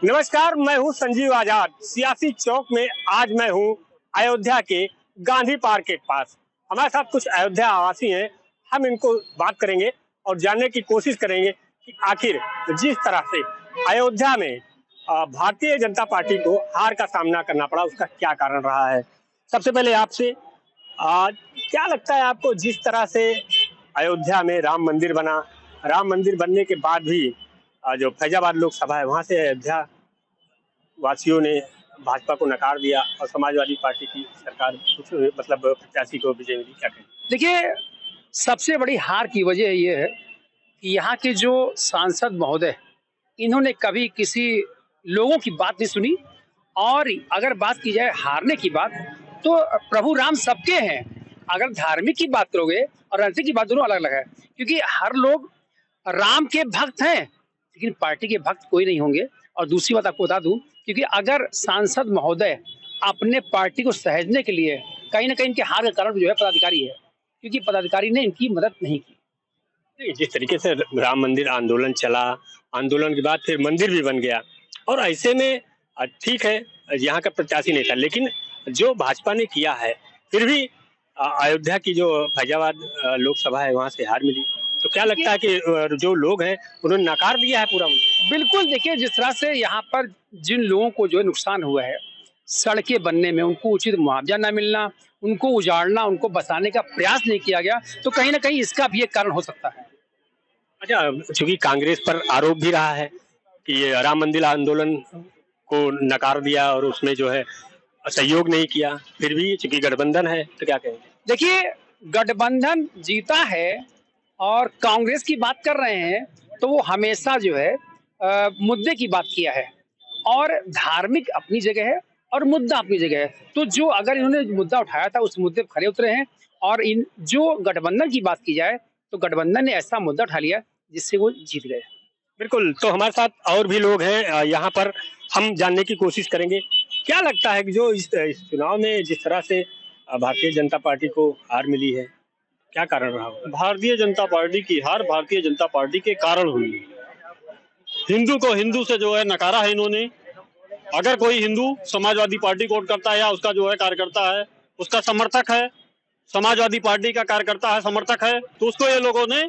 नमस्कार, मैं हूं संजीव आजाद। सियासी चौक में आज मैं हूं अयोध्या के गांधी पार्क के पास। हमारे साथ कुछ अयोध्या आवासी हैं। हम इनको बात करेंगे और जानने की कोशिश करेंगे कि आखिर जिस तरह से अयोध्या में भारतीय जनता पार्टी को हार का सामना करना पड़ा, उसका क्या कारण रहा है। सबसे पहले आपसे क्या लगता है आपको, जिस तरह से अयोध्या में राम मंदिर बना, राम मंदिर बनने के बाद भी जो फैजाबाद लोकसभा है वहां से अयोध्या वासियों ने भाजपा को नकार दिया और समाजवादी पार्टी की सरकार कुछ मतलब प्रत्याशी को विजय मिली, क्या कहें? देखिए, सबसे बड़ी हार की वजह ये है कि यहाँ के जो सांसद महोदय, इन्होंने कभी किसी लोगों की बात नहीं सुनी। और अगर बात की जाए हारने की बात, तो प्रभु राम सबके हैं। अगर धार्मिक की बात करोगे और राजनीतिक की बात, दोनों अलग अलग है। क्योंकि हर लोग राम के भक्त हैं, लेकिन पार्टी के भक्त कोई नहीं होंगे। और दूसरी बात आपको बता दूं, क्योंकि अगर सांसद महोदय अपने पार्टी को सहेजने के लिए, कहीं ना कहीं इनके हार का कारण जो है पदाधिकारी है, क्योंकि पदाधिकारी ने इनकी मदद नहीं की। जिस तरीके से राम मंदिर आंदोलन चला, आंदोलन के बाद फिर मंदिर भी बन गया और ऐसे में ठीक है यहाँ का प्रत्याशी नहीं था, लेकिन जो भाजपा ने किया है फिर भी अयोध्या की जो फैजाबाद लोकसभा है वहां से हार मिली। तो क्या लगता है कि जो लोग हैं उन्होंने नकार दिया है पूरा मुद्दा? बिल्कुल, देखिए, जिस तरह से यहाँ पर जिन लोगों को जो नुकसान हुआ है सड़कें बनने में, उनको उचित मुआवजा न मिलना, उनको उजाड़ना, उनको बसाने का प्रयास नहीं किया गया, तो कहीं ना कहीं इसका भी एक कारण हो सकता है। अच्छा, चूंकि कांग्रेस पर आरोप भी रहा है कि ये राम मंदिर आंदोलन को नकार दिया और उसमें जो है सहयोग नहीं किया, फिर भी चूंकि गठबंधन है तो क्या कहेंगे? देखिए, गठबंधन जीता है और कांग्रेस की बात कर रहे हैं, तो वो हमेशा जो है मुद्दे की बात किया है। और धार्मिक अपनी जगह है और मुद्दा अपनी जगह है। तो जो अगर इन्होंने मुद्दा उठाया था उस मुद्दे पर खरे उतरे हैं। और इन जो गठबंधन की बात की जाए, तो गठबंधन ने ऐसा मुद्दा उठा लिया जिससे वो जीत गए। बिल्कुल, तो हमारे साथ और भी लोग हैं यहाँ पर, हम जानने की कोशिश करेंगे। क्या लगता है कि जो इस चुनाव में जिस तरह से भारतीय जनता पार्टी को हार मिली है, क्या कारण रहा होगा? भारतीय जनता पार्टी की हार भारतीय जनता पार्टी के कारण हुई। हिंदू को हिंदू से जो है नकारा है इन्होंने। अगर कोई हिंदू समाजवादी पार्टी को वोट करता है या उसका जो है कार्यकर्ता है, उसका समर्थक है, समाजवादी पार्टी का कार्यकर्ता है, समर्थक है, तो उसको ये लोगों ने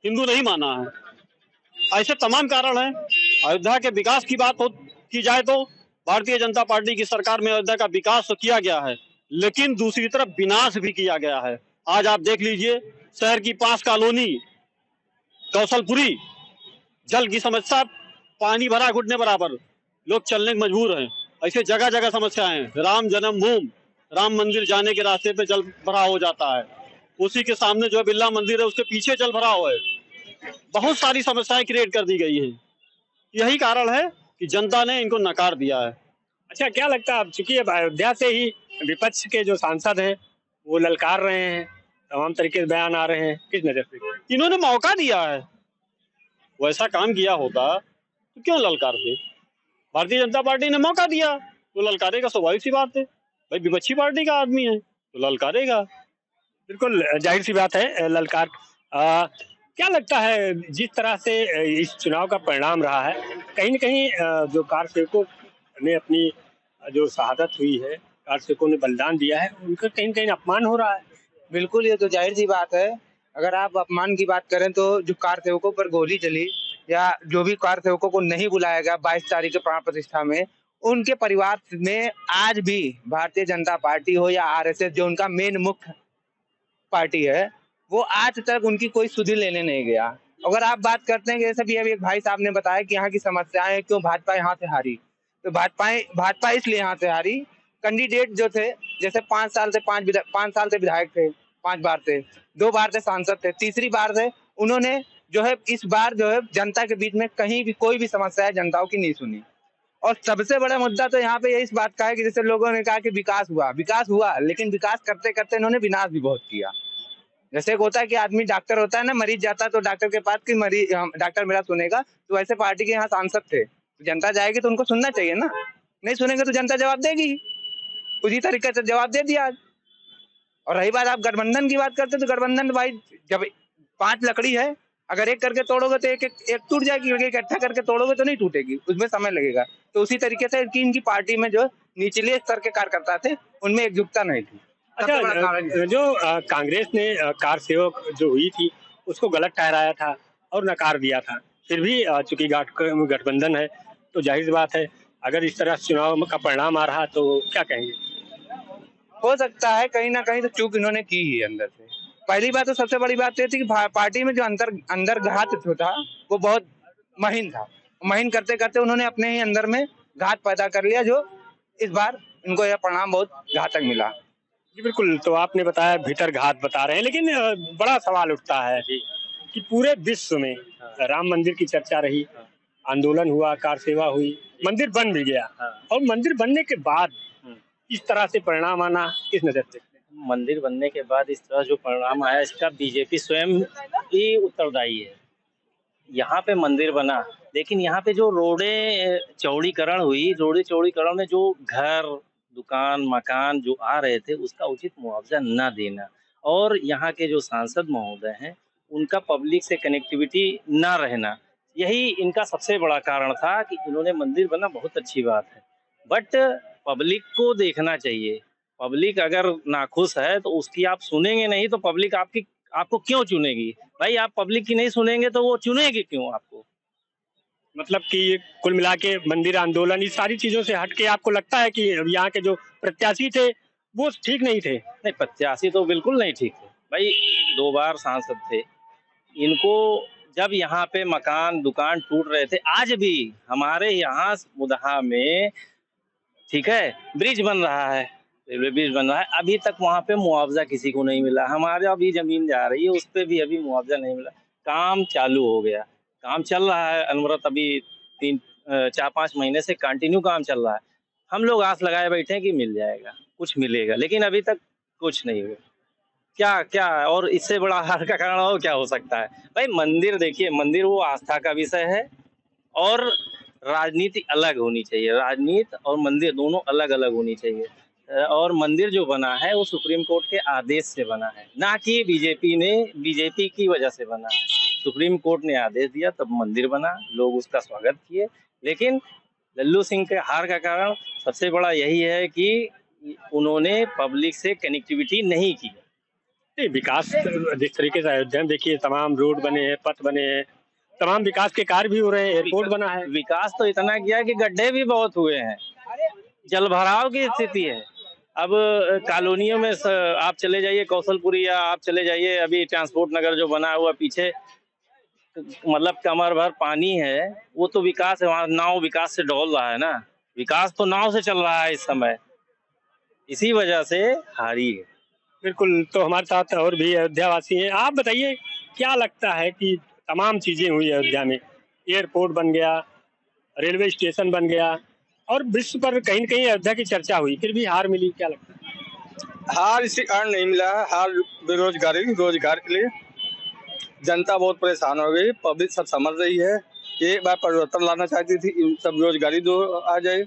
हिंदू नहीं माना है। ऐसे तमाम कारण हैं। अयोध्या के विकास की बात की जाए तो भारतीय जनता पार्टी की सरकार में अयोध्या का विकास तो किया गया है, लेकिन दूसरी तरफ विनाश भी किया गया है। आज आप देख लीजिए, शहर की 5 कॉलोनी कौशलपुरी, जल की समस्या, पानी भरा घुटने बराबर, लोग चलने में मजबूर हैं। ऐसे जगह जगह समस्याएं हैं। राम जन्मभूमि, राम मंदिर जाने के रास्ते पे जल भराव हो जाता है। उसी के सामने जो बिरला मंदिर है उसके पीछे जल भराव है। बहुत सारी समस्याएं क्रिएट कर दी गई हैं। यही कारण है कि जनता ने इनको नकार दिया है। अच्छा, क्या लगता है, चूंकि अब अयोध्या से ही विपक्ष के जो सांसद हैं वो ललकार रहे हैं, तमाम तरीके से बयान आ रहे हैं, किस नजर से? इन्होंने मौका दिया है। वैसा काम किया होता तो क्यों ललकारते? भारतीय जनता पार्टी ने मौका दिया तो ललकारेगा, स्वाभाविक सी बात है। भाई विपक्षी पार्टी का आदमी है तो ललकारेगा। बिल्कुल जाहिर सी बात है, ललकार। क्या लगता है, जिस तरह से इस चुनाव का परिणाम रहा है, कहीं न कहीं जो कार सेवकों ने अपनी जो शहादत हुई है, कार सेवकों ने बलिदान दिया है, उनका कहीं न कहीं अपमान हो रहा है। बिल्कुल, ये तो जाहिर सी बात है। अगर आप अपमान की बात करें तो जो कार सेवकों पर गोली चली या जो भी कार सेवकों को नहीं बुलाया गया 22 तारीख के प्राण प्रतिष्ठा में, उनके परिवार में आज भी भारतीय जनता पार्टी हो या आरएसएस, जो उनका मेन मुख्य पार्टी है, वो आज तक उनकी कोई सुधि लेने नहीं गया। अगर आप बात करते हैं कि जैसे भी अभी एक भाई साहब ने बताया कि यहाँ की समस्याएं क्यों भाजपा यहाँ से हारी, तो भाजपा इसलिए यहाँ से हारी, कैंडिडेट जो थे, जैसे 5 साल से विधायक थे, 5 बार थे, 2 बार से सांसद थे, तीसरी बार से उन्होंने जो है इस बार जो है जनता के बीच में कहीं भी कोई भी समस्या है जनताओं की नहीं सुनी। और सबसे बड़ा मुद्दा तो यहाँ पे ये इस बात का है कि जैसे लोगों ने कहा कि विकास हुआ, लेकिन विकास करते करते इन्होंने विनाश भी बहुत किया। जैसे एक होता है कि आदमी डॉक्टर होता है ना, मरीज जाता है तो डॉक्टर के पास कि मरीज डॉक्टर मेरा सुनेगा, तो वैसे पार्टी के यहाँ सांसद थे, तो जनता जाएगी तो उनको सुनना चाहिए ना, नहीं सुनेंगे तो जनता जवाब देगी। उसी तरीके से जवाब दे दिया। और रही बात आप गठबंधन की बात करते, तो गठबंधन भाई जब 5 लकड़ी है, अगर एक करके तोड़ोगे तो एक टूट जाएगी, इकट्ठा करके तोड़ोगे तो नहीं टूटेगी, उसमें समय लगेगा। तो उसी तरीके से इनकी पार्टी में जो निचले स्तर के कार्यकर्ता थे उनमें एकजुटता नहीं थी। सबसे बड़ा कारण ये है। जो कांग्रेस ने कार सेवक जो हुई थी उसको गलत ठहराया था और नकार दिया था, फिर भी चूंकि गठबंधन है तो जाहिर सी बात है अगर इस तरह चुनाव का परिणाम आ रहा तो क्या कहेंगे? हो सकता है कहीं ना कहीं तो चूक इन्होंने की ही अंदर से। पहली बात तो सबसे बड़ी बात ये थी कि पार्टी में जो अंदर घात जो था वो बहुत महीन था। महीन करते करते उन्होंने अपने ही अंदर में घात पैदा कर लिया, जो इस बार इनको यह परिणाम बहुत घातक मिला। जी बिल्कुल, तो आपने बताया भीतर घात बता रहे हैं, लेकिन बड़ा सवाल उठता है कि पूरे विश्व में राम मंदिर की चर्चा रही, आंदोलन हुआ, कार सेवा हुई, मंदिर बन भी गया और मंदिर बनने के बाद इस तरह से परिणाम आना किस नजर से? मंदिर बनने के बाद इस तरह जो परिणाम आया इसका बीजेपी स्वयं ही उत्तरदायी है। यहाँ पे मंदिर बना, लेकिन यहाँ पे जो रोडें चौड़ीकरण हुई, रोडे चौड़ीकरण में जो घर, दुकान, मकान जो आ रहे थे उसका उचित मुआवजा न देना, और यहाँ के जो सांसद महोदय हैं उनका पब्लिक से कनेक्टिविटी न रहना, यही इनका सबसे बड़ा कारण था कि इन्होंने मंदिर बना। बहुत अच्छी बात है, बट पब्लिक को देखना चाहिए। पब्लिक अगर नाखुश है तो उसकी आप सुनेंगे नहीं तो पब्लिक आपको क्यों चुनेगी? भाई आप पब्लिक की नहीं सुनेंगे तो वो चुनेगी क्यों आपको? मतलब कि कुल मिला के मंदिर आंदोलन इस सारी चीजों से हटके आपको लगता है कि यहाँ के जो प्रत्याशी थे वो ठीक नहीं थे? नहीं, प्रत्याशी तो बिल्कुल नहीं ठीक थे भाई। 2 बार सांसद थे, इनको जब यहाँ पे मकान दुकान टूट रहे थे, आज भी हमारे यहाँ मुदहा में ठीक है ब्रिज बन रहा है, रेलवे ब्रिज बन रहा है, अभी तक वहाँ पे मुआवजा किसी को नहीं मिला। हमारे अभी जमीन जा रही है उस पर भी अभी मुआवजा नहीं मिला। काम चालू हो गया, काम चल रहा है अनवरत, अभी 4-5 महीने से कंटिन्यू काम चल रहा है। हम लोग आस लगाए बैठे हैं कि मिल जाएगा, कुछ मिलेगा, लेकिन अभी तक कुछ नहीं हुआ। क्या और इससे बड़ा हार का कारण और क्या हो सकता है? भाई मंदिर देखिए, मंदिर वो आस्था का विषय है और राजनीति अलग होनी चाहिए। राजनीति और मंदिर दोनों अलग अलग होनी चाहिए। और मंदिर जो बना है वो सुप्रीम कोर्ट के आदेश से बना है, ना कि बीजेपी की वजह से बना है। सुप्रीम कोर्ट ने आदेश दिया तब मंदिर बना, लोग उसका स्वागत किए। लेकिन लल्लू सिंह के हार का कारण सबसे बड़ा यही है कि उन्होंने पब्लिक से कनेक्टिविटी नहीं की। विकास जिस तरीके से अयोध्या में देखिए तमाम रोड बने हैं, पथ बने हैं, तमाम विकास के कार्य भी हो रहे हैं, एयरपोर्ट बना है। विकास तो इतना किया कि गड्ढे भी बहुत हुए हैं, जल भराव की स्थिति है। अब कॉलोनियों में आप चले जाइए, कौशलपुरी या आप चले जाइए, अभी ट्रांसपोर्ट नगर जो बना हुआ पीछे, मतलब कमर भर पानी है, वो तो विकास है। वहाँ नाव विकास से डोल रहा है ना, विकास तो नाव से चल रहा है इस समय, इसी वजह से हारी है। बिल्कुल, तो हमारे साथ और भी अयोध्या वासी हैं। आप बताइए क्या लगता है कि तमाम चीजें हुई अयोध्या में, एयरपोर्ट बन गया, रेलवे स्टेशन बन गया और विश्व पर कहीं न कहीं अयोध्या की चर्चा हुई, फिर भी हार मिली, क्या लगता है? हार इसी कारण नहीं मिला है, हार बेरोजगारी, रोजगार के लिए जनता बहुत परेशान हो गई। पब्लिक सब समझ रही है, एक बार परिवर्तन लाना चाहती थी, सब रोजगारी दो आ जाए।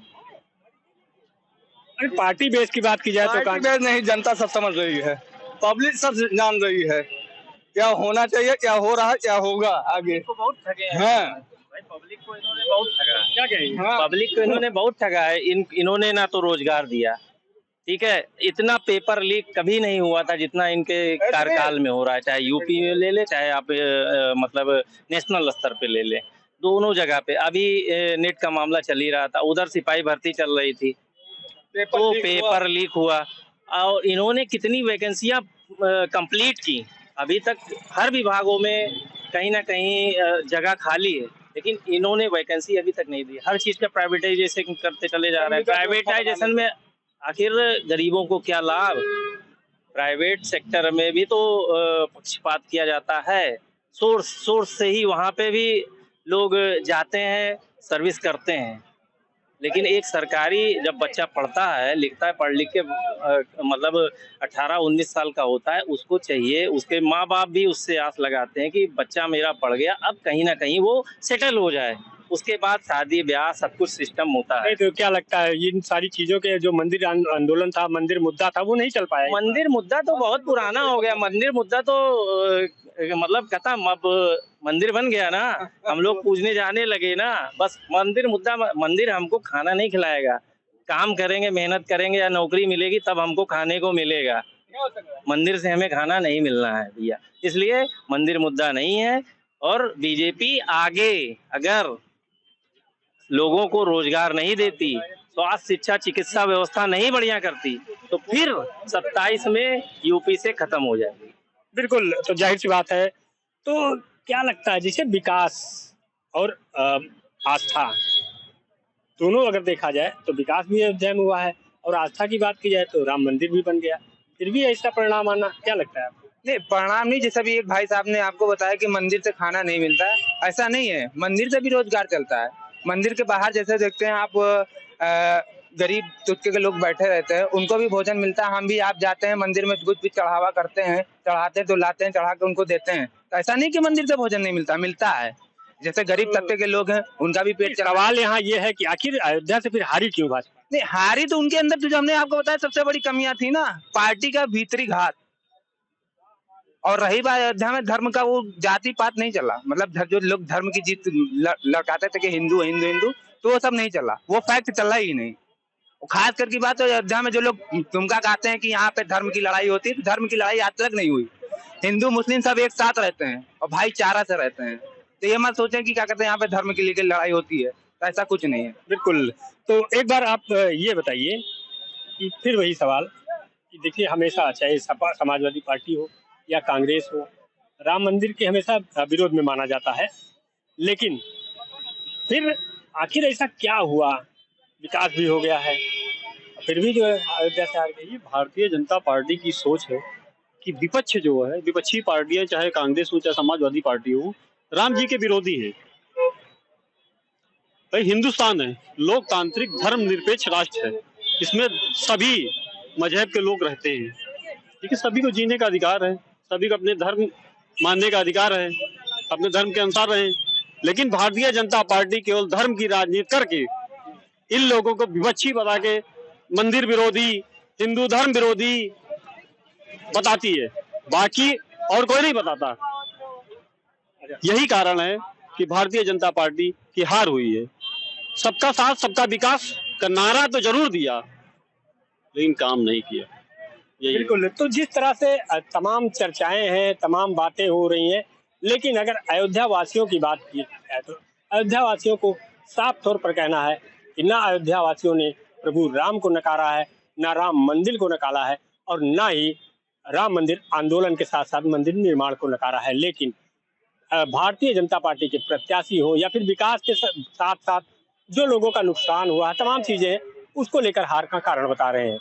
अरे पार्टी बेस की बात की जाए तो पार्टी बेस नहीं, जनता सब समझ रही है, पब्लिक सब जान रही है क्या होना चाहिए, क्या हो रहा है, क्या होगा आगे। बहुत ठगे हैं। हाँ। भाई पब्लिक को इन्होंने बहुत ठगा है। क्या कहेंगे? हाँ। पब्लिक को इन्होंने बहुत ठगा है। इन्होंने ना तो रोजगार दिया, ठीक है, इतना पेपर लीक कभी नहीं हुआ था जितना इनके कार्यकाल में हो रहा है। चाहे यूपी में ले ले, चाहे आप मतलब नेशनल स्तर पे ले ले, दोनों जगह पे। अभी नेट का मामला चल ही रहा था, उधर सिपाही भर्ती चल रही थी तो पेपर लीक हुआ। और इन्होंने कितनी वैकेंसियां कंप्लीट की, अभी तक हर विभागों में कहीं ना कहीं जगह खाली है, लेकिन इन्होंने वैकेंसी अभी तक नहीं दी। हर चीज का प्राइवेटाइजेशन करते चले जा रहे हैं। प्राइवेटाइजेशन में आखिर गरीबों को क्या लाभ? प्राइवेट सेक्टर में भी तो पक्षपात किया जाता है। सोर्स से ही वहाँ पे भी लोग जाते हैं, सर्विस करते हैं। लेकिन एक सरकारी जब बच्चा पढ़ता है, लिखता है, पढ़ लिख के मतलब 18-19 साल का होता है, उसको चाहिए, उसके माँ बाप भी उससे आस लगाते हैं कि बच्चा मेरा पढ़ गया, अब कहीं ना कहीं वो सेटल हो जाए। उसके बाद शादी ब्याह सब कुछ सिस्टम होता है। नहीं तो क्या लगता है इन सारी चीजों के जो मंदिर आंदोलन था, मंदिर मुद्दा था, वो नहीं चल पाया? मंदिर मुद्दा तो बहुत पुराना हो गया, मंदिर मुद्दा तो मतलब खत्म। अब मंदिर बन गया ना, हम लोग पूजने जाने लगे ना, बस मंदिर मुद्दा। मंदिर हमको खाना नहीं खिलाएगा, काम करेंगे, मेहनत करेंगे या नौकरी मिलेगी तब हमको खाने को मिलेगा। मंदिर से हमें खाना नहीं मिलना है भैया, इसलिए मंदिर मुद्दा नहीं है। और बीजेपी आगे अगर लोगों को रोजगार नहीं देती, स्वास्थ्य, शिक्षा, चिकित्सा व्यवस्था नहीं बढ़िया करती, तो फिर 27 में यूपी से खत्म हो जाएगी। बिल्कुल, तो जाहिर सी बात है। तो क्या लगता है जैसे विकास और आस्था दोनों अगर देखा जाए तो विकास भी अयोध्या में हुआ है और आस्था की बात की जाए तो राम मंदिर भी बन गया, फिर भी ऐसा परिणाम आना क्या लगता है आपको? नहीं, परिणाम नहीं। जैसा भी एक भाई साहब ने आपको बताया कि मंदिर से खाना नहीं मिलता है, ऐसा नहीं है। मंदिर से भी रोजगार चलता है। मंदिर के बाहर जैसे देखते हैं आप, गरीब तबके के लोग बैठे रहते हैं, उनको भी भोजन मिलता है। हम भी आप जाते हैं मंदिर में, कुछ भी चढ़ावा करते हैं, चढ़ाते तो लाते हैं, चढ़ा के उनको देते हैं। तो ऐसा नहीं कि मंदिर से भोजन नहीं मिलता, मिलता है। जैसे गरीब तबके के लोग हैं, उनका भी पेट चला। सवाल यहाँ ये है कि आखिर अयोध्या से फिर हारी क्यों भाजपा? नहीं, हारी तो उनके अंदर जो हमने आपको बताया सबसे बड़ी कमियां थी ना, पार्टी का भीतरी घात। और रही बात अयोध्या में धर्म का, वो जाति पात नहीं चला। मतलब जो लोग धर्म की जीत लड़काते थे कि हिंदू हिंदू हिंदू, तो वो सब नहीं चला, वो फैक्ट चला ही नहीं। खास करके बात तो अयोध्या में जो लोग तुमका कहते हैं कि यहाँ पे धर्म की लड़ाई होती है, तो धर्म की लड़ाई आज तक नहीं हुई। हिंदू मुस्लिम सब एक साथ रहते हैं और भाईचारा से रहते हैं। तो ये मत सोचें कि क्या कहते हैं यहाँ पे धर्म के लिए लड़ाई होती है, तो ऐसा कुछ नहीं है। बिल्कुल। तो एक बार आप ये बताइए कि फिर वही सवाल कि देखिए हमेशा चाहे सपा समाजवादी पार्टी हो या कांग्रेस हो, राम मंदिर के हमेशा विरोध में माना जाता है, लेकिन फिर आखिर ऐसा क्या हुआ? विकास भी हो गया है, फिर भी जो है अयोध्या से हार गई। ये भारतीय जनता पार्टी की सोच है कि विपक्ष जो है, विपक्षी पार्टियां चाहे कांग्रेस हो चाहे समाजवादी पार्टी हो, राम जी के विरोधी है। भाई हिंदुस्तान है, लोकतांत्रिक धर्मनिरपेक्ष राष्ट्र है, इसमें सभी मजहब के लोग रहते हैं, ठीक है। सभी को जीने का अधिकार है, सभी को अपने धर्म मानने का अधिकार है, अपने धर्म के अनुसार रहें। लेकिन भारतीय जनता पार्टी केवल धर्म की राजनीति करके इन लोगों को विपक्षी बता के मंदिर विरोधी, हिंदू धर्म विरोधी बताती है, बाकी और कोई नहीं बताता। यही कारण है कि भारतीय जनता पार्टी की हार हुई है। सबका साथ सबका विकास का नारा तो जरूर दिया, लेकिन काम नहीं किया। बिल्कुल। तो जिस तरह से तमाम चर्चाएं हैं, तमाम बातें हो रही हैं, लेकिन अगर अयोध्या वासियों की बात की जाए तो अयोध्या वासियों को साफ तौर पर कहना है कि ना अयोध्या वासियों ने प्रभु राम को नकारा है, ना राम मंदिर को नकारा है, और ना ही राम मंदिर आंदोलन के साथ साथ मंदिर निर्माण को नकारा है। लेकिन भारतीय जनता पार्टी के प्रत्याशी हो या फिर विकास के साथ साथ जो लोगों का नुकसान हुआ, तमाम चीजें उसको लेकर हार का कारण बता रहे हैं।